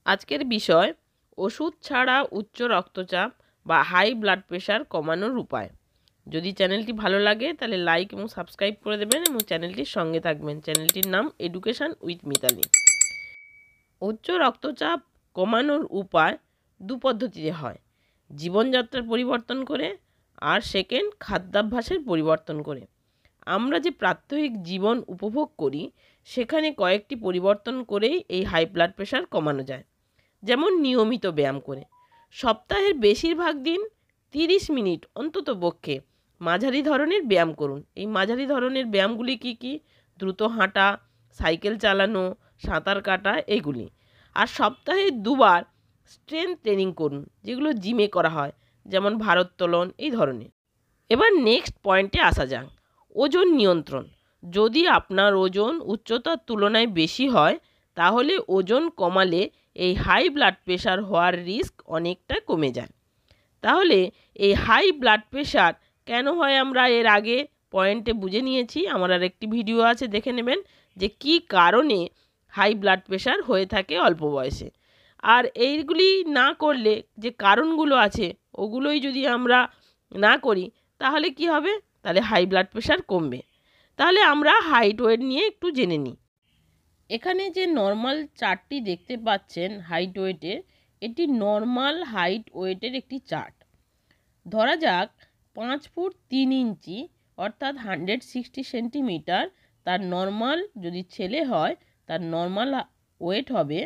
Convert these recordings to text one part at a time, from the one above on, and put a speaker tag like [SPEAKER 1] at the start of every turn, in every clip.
[SPEAKER 1] আজকের বিষয় ওষুধ ছাড়া উচ্চ রক্তচাপ বা হাই ব্লাড প্রেশার কমানোর উপায়। যদি চ্যানেলটি ভালো লাগে তাহলে লাইক এবং সাবস্ক্রাইব করে দেবেন এবং চ্যানেলটির সঙ্গে থাকবেন। চ্যানেলটির নাম এডুকেশন উইথ মিতালি। উচ্চ রক্তচাপ কমানোর উপায় দু পদ্ধতিতে হয়, জীবনযাত্রার পরিবর্তন করে আর সেকেন্ড খাদ্যাভ্যাসের পরিবর্তন করে। আমরা যে প্রাত্যহিক জীবন উপভোগ করি সেখানে কয়েকটি পরিবর্তন করেই এই হাই ব্লাড প্রেশার কমানো যায়। যেমন নিয়মিত ব্যায়াম করে সপ্তাহের বেশিরভাগ দিন 30 মিনিট অন্তত পক্ষে মাঝারি ধরনের ব্যায়াম করুন। এই মাঝারি ধরনের ব্যায়ামগুলি কি কি? দ্রুত হাঁটা, সাইকেল চালানো, সাঁতার কাটা, এগুলি। আর সপ্তাহে 2বার স্ট্রেংথ ট্রেনিং করুন, যেগুলো জিমে করা হয়, যেমন ভারোত্তোলন, এই ধরনের। এবার নেক্সট পয়েন্টে আসা যাক, ওজন নিয়ন্ত্রণ। যদি আপনার ওজন উচ্চতার তুলনায় বেশি হয় তাহলে ওজন কমালে এই হাই ব্লাড প্রেশার হওয়ার রিস্ক অনেকটা কমে যায়। তাহলে এই হাই ব্লাড প্রেশার কেন হয় আমরা এর আগে পয়েন্টে বুঝে নিয়েছি। আমার আর একটি ভিডিও আছে, দেখে নেবেন যে কি কারণে হাই ব্লাড প্রেশার হয়ে থাকে অল্প বয়সে। আর এইগুলি না করলে যে কারণগুলো আছে ওগুলোই যদি আমরা না করি তাহলে কি হবে? তাহলে হাই ব্লাড প্রেশার কমবে। তাহলে আমরা হাইট ওয়েট নিয়ে একটু জেনে নিই। এখানে যে নর্মাল চার্টটি দেখতে পাচ্ছেন হাইট ওয়েটের, এটি নর্মাল হাইট ওয়েটের একটি চার্ট। ধরা যাক 5 ফুট 3 ইঞ্চি অর্থাৎ 160 সেন্টিমিটার তার নর্মাল যদি ছেলে হয় তার নর্মাল ওয়েট হবে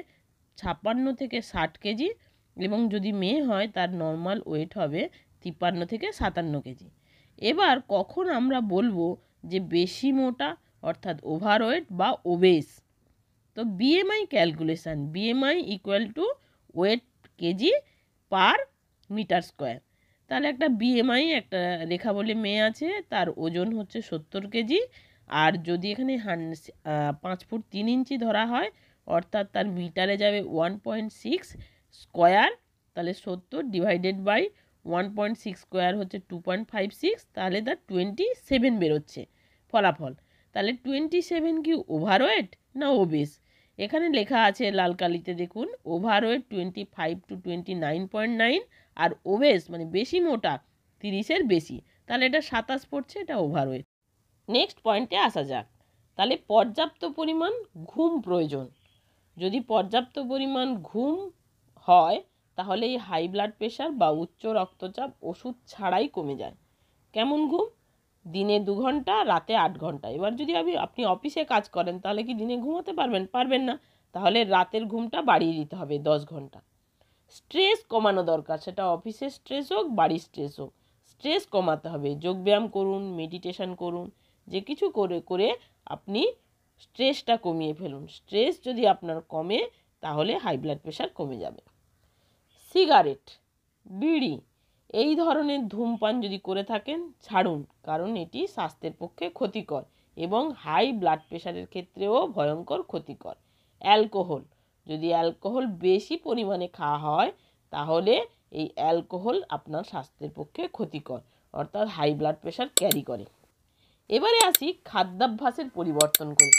[SPEAKER 1] 56 থেকে 60 কেজি, এবং যদি মেয়ে হয় তার নর্মাল ওয়েট হবে 53 থেকে 57 কেজি। এবার কখন আমরা বলবো যে বেশি মোটা অর্থাৎ ওভারওয়েট বা ওবেস? তো BMI calculation, BMI equal to weight KG per meter square. তাহলে একটা বিএমআই, একটা রেখা বলে মেয়ে আছে, তার ওজন হচ্ছে 70 কেজি। আর যদি এখানে 5 ফুট 3 ইঞ্চি ধরা হয় অর্থাৎ তার মিটারে যাবে 1.6 স্কোয়ার, তাহলে 70 ডিভাইডেড বাই 1.6 স্কোয়ার হচ্ছে 2.56, তাহলে তার 27 বেরোচ্ছে ফলাফল। তাহলে 27 কি ওভারওয়েট না ওবেস? এখানে লেখা আছে লাল কালিতে, দেখুন, ওভারওয়েট 25 টু 29.9 আর ওবেস মানে বেশি মোটা 30-এর বেশি, তাহলে এটা 27 পড়ছে, এটা ওভারওয়েট। নেক্সট পয়েন্টে আসা যাক। তাহলে পর্যাপ্ত পরিমাণ ঘুম প্রয়োজন। যদি পর্যাপ্ত পরিমাণ ঘুম হয় তাহলে এই হাই ব্লাড প্রেশার বা উচ্চ রক্তচাপ ওষুধ ছাড়াই কমে যায়। কেমন ঘুম? দিনে 2 ঘন্টা, রাতে 8 ঘন্টা। এবার যদি আপনি অফিসে কাজ করেন তাহলে কি দিনে ঘুমাতে পারবেন? পারবেন না। তাহলে রাতের ঘুমটা বাড়িয়ে দিতে হবে 10 ঘন্টা। স্ট্রেস কমানো দরকার, সেটা অফিসের স্ট্রেস হোক, বাড়ির স্ট্রেস হোক, স্ট্রেস কমাতে হবে। যোগব্যায়াম করুন, মেডিটেশন করুন, যে কিছু করে করে আপনি স্ট্রেসটা কমিয়ে ফেলুন। স্ট্রেস যদি আপনার কমে তাহলে হাই ব্লাড প্রেশার কমে যাবে। সিগারেট, বিড়ি, এই ধরনের ধূমপান যদি করে থাকেন ছাড়ুন, কারণ এটি স্বাস্থ্যের পক্ষে ক্ষতিকর এবং হাই ব্লাড প্রেশারের ক্ষেত্রেও ভয়ঙ্কর ক্ষতিকর। অ্যালকোহল, যদি অ্যালকোহল বেশি পরিমাণে খাওয়া হয় তাহলে এই অ্যালকোহল আপনার স্বাস্থ্যের পক্ষে ক্ষতিকর, অর্থাৎ হাই ব্লাড প্রেশার ক্যারি করে। এবারে আসি খাদ্যাভ্যাসের পরিবর্তন করে।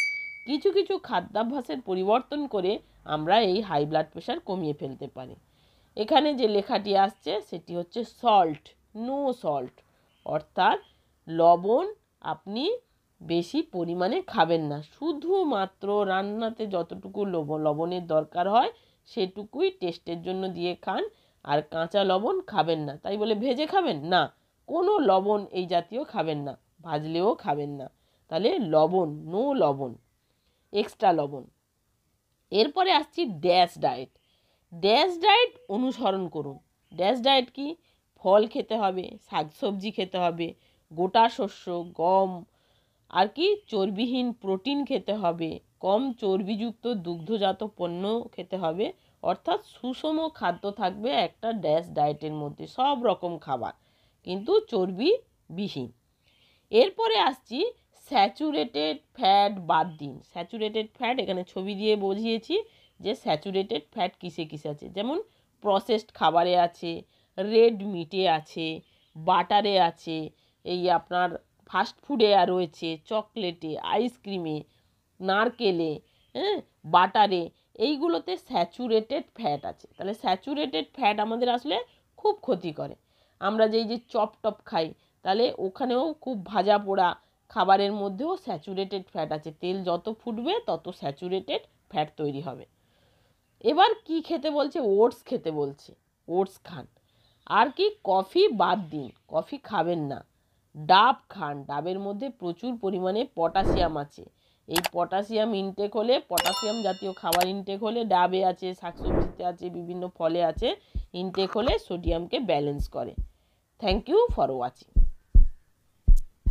[SPEAKER 1] কিছু কিছু খাদ্যাভ্যাসের পরিবর্তন করে আমরা এই হাই ব্লাড প্রেশার কমিয়ে ফেলতে পারি। এখানে যে লেখাটি আসছে সেটি হচ্ছে সল্ট, নো সল্ট, অর্থাৎ লবণ আপনি বেশি পরিমাণে খাবেন না। শুধুমাত্র রান্নাতে যতটুকু লবণের দরকার হয় সেটুকুই টেস্টের জন্য দিয়ে খান। আর কাঁচা লবণ খাবেন না। তাই বলে ভেজে খাবেন না, কোনো লবণ এই জাতীয় খাবেন না, ভাজলেও খাবেন না। তাহলে লবণ, নো লবণ, এক্সট্রা লবণ। এরপরে আসছি ড্যাশ ডায়েট। ড্যাশ ডায়েট অনুসরণ করুন। ড্যাশ ডায়েট কি? ফল খেতে হবে, শাকসবজি খেতে হবে, গোটা শস্য, গম, আর কি চর্বিহীন প্রোটিন খেতে হবে, কম চর্বিযুক্ত দুগ্ধজাত পণ্য খেতে হবে, অর্থাৎ সুষম খাদ্য থাকবে একটা ড্যাশ ডায়েটের মধ্যে, সব রকম খাবার কিন্তু চর্বিবিহীন। এরপরে আসছি স্যাচুরেটেড ফ্যাট বাদ দিন। স্যাচুরেটেড ফ্যাট এখানে ছবি দিয়ে বুঝিয়েছি যে স্যাচুরেটেড ফ্যাট কিসে কিসে আছে, যেমন প্রসেসড খাবারে আছে, রেড মিটে আছে, বাটারে আছে, এই আপনার ফাস্ট ফুডে রয়েছে, চকলেটে, আইসক্রিমে, নারকেলে, বাটারে, এইগুলোতে স্যাচুরেটেড ফ্যাট আছে। তাহলে স্যাচুরেটেড ফ্যাট আমাদের আসলে খুব ক্ষতি করে। আমরা যেই যে চপ টপ খাই, তাহলে ওখানেও খুব ভাজা পোড়া খাবারের মধ্যেও স্যাচুরেটেড ফ্যাট আছে। তেল যত ফুটবে তত স্যাচুরেটেড ফ্যাট তৈরি হবে। এবার কি খেতে বলছে? ওটস খেতে বলছে। ওটস খান। আর কি? কফি বাদ দিন, কফি খাবেন না। ডাব খান, ডাবের মধ্যে প্রচুর পরিমাণে পটাশিয়াম আছে। এই পটাশিয়াম ইনটেক হলে, পটাশিয়াম জাতীয় খাবার ইনটেক হলে, ডাবে আছে, শাকসবজিতে আছে, বিভিন্ন ফলে আছে, ইনটেক হলে সোডিয়ামকে ব্যালেন্স করে। Thank you for watching.